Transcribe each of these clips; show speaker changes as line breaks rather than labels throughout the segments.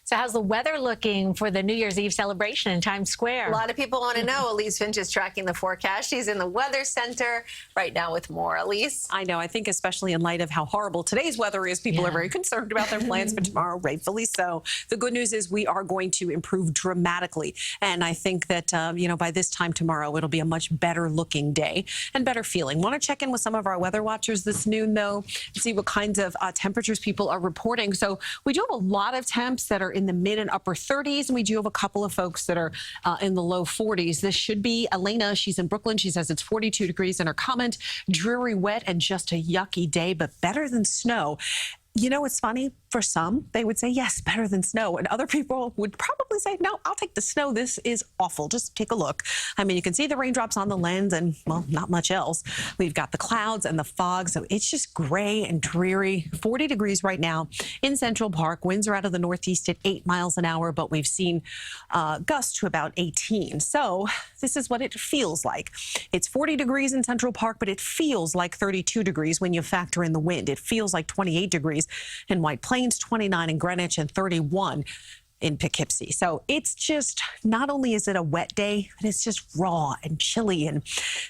So how's the weather looking for the New Year's Eve celebration in Times Square?
A lot of people want to know. Elise Finch is tracking the forecast. She's in the weather center right now with more. Elise?
I know. I think especially in light of how horrible today's weather is, people are very concerned about their plans for tomorrow, rightfully so. The good news is we are going to improve dramatically. And I think that, by this time tomorrow, it'll be a much better looking day and better feeling. Want to check in with some of our weather watchers this noon, though, and see what kinds of temperatures people are reporting. So we do have a lot of temps that are in the mid and upper 30s, and we do have a couple of folks that are in the low 40s. This should be Elena. She's in Brooklyn. She says it's 42 degrees in her comment. Dreary, wet, and just a yucky day, but better than snow. You know, it's funny. For some, they would say, yes, better than snow. And other people would probably say, no, I'll take the snow. This is awful. Just take a look. I mean, you can see the raindrops on the lens and, well, not much else. We've got the clouds and the fog. So it's just gray and dreary. 40 degrees right now in Central Park. Winds are out of the northeast at 8 miles an hour, but we've seen gusts to about 18. So this is what it feels like. It's 40 degrees in Central Park, but it feels like 32 degrees when you factor in the wind. It feels like 28 degrees in White Plains, 29 in Greenwich, and 31 in Poughkeepsie. So it's just, not only is it a wet day, but it's just raw and chilly and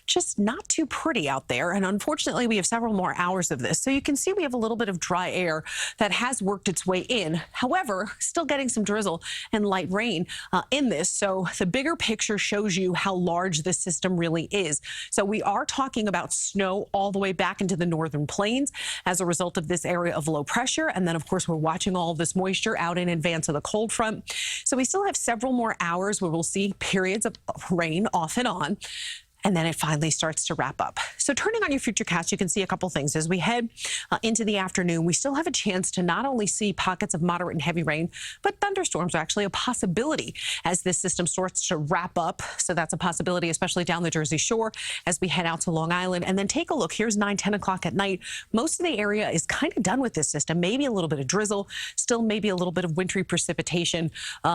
just not too pretty out there. And unfortunately, we have several more hours of this. So you can see we have a little bit of dry air that has worked its way in. However, still getting some drizzle and light rain in this. So the bigger picture shows you how large this system really is. So we are talking about snow all the way back into the northern plains as a result of this area of low pressure. And then, of course, we're watching all of this moisture out in advance of the cold front. So we still have several more hours where we'll see periods of rain off and on. And then it finally starts to wrap up. So turning on your futurecast, you can see a couple things. As we head into the afternoon, we still have a chance to not only see pockets of moderate and heavy rain, but thunderstorms are actually a possibility as this system starts to wrap up. So that's a possibility, especially down the Jersey Shore as we head out to Long Island. And then take a look. Here's 9, 10 o'clock at night. Most of the area is kind of done with this system. Maybe a little bit of drizzle, still maybe a little bit of wintry precipitation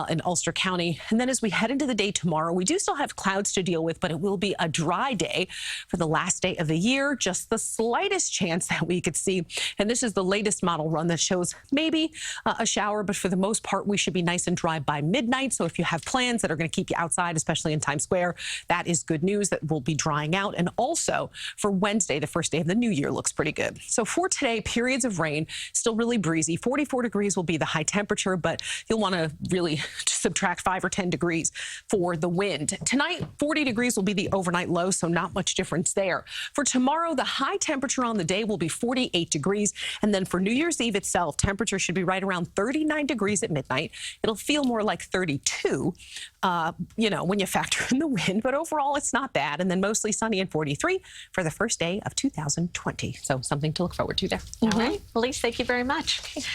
in Ulster County. And then as we head into the day tomorrow, we do still have clouds to deal with, but it will be a dry day for the last day of the year. Just the slightest chance that we could see. And this is the latest model run that shows maybe a shower, but for the most part, we should be nice and dry by midnight. So if you have plans that are going to keep you outside, especially in Times Square, that is good news that will be drying out. And also for Wednesday, the first day of the new year, looks pretty good. So for today, periods of rain, still really breezy. 44 degrees will be the high temperature, but you'll want to really subtract 5 or 10 degrees for the wind. Tonight, 40 degrees will be the overnight low, so not much difference there. For tomorrow, the high temperature on the day will be 48 degrees. And then for New Year's Eve itself, temperature should be right around 39 degrees at midnight. It'll feel more like 32, when you factor in the wind. But overall, it's not bad. And then mostly sunny and 43 for the first day of 2020. So something to look forward to there.
All right. Elise, thank you very much.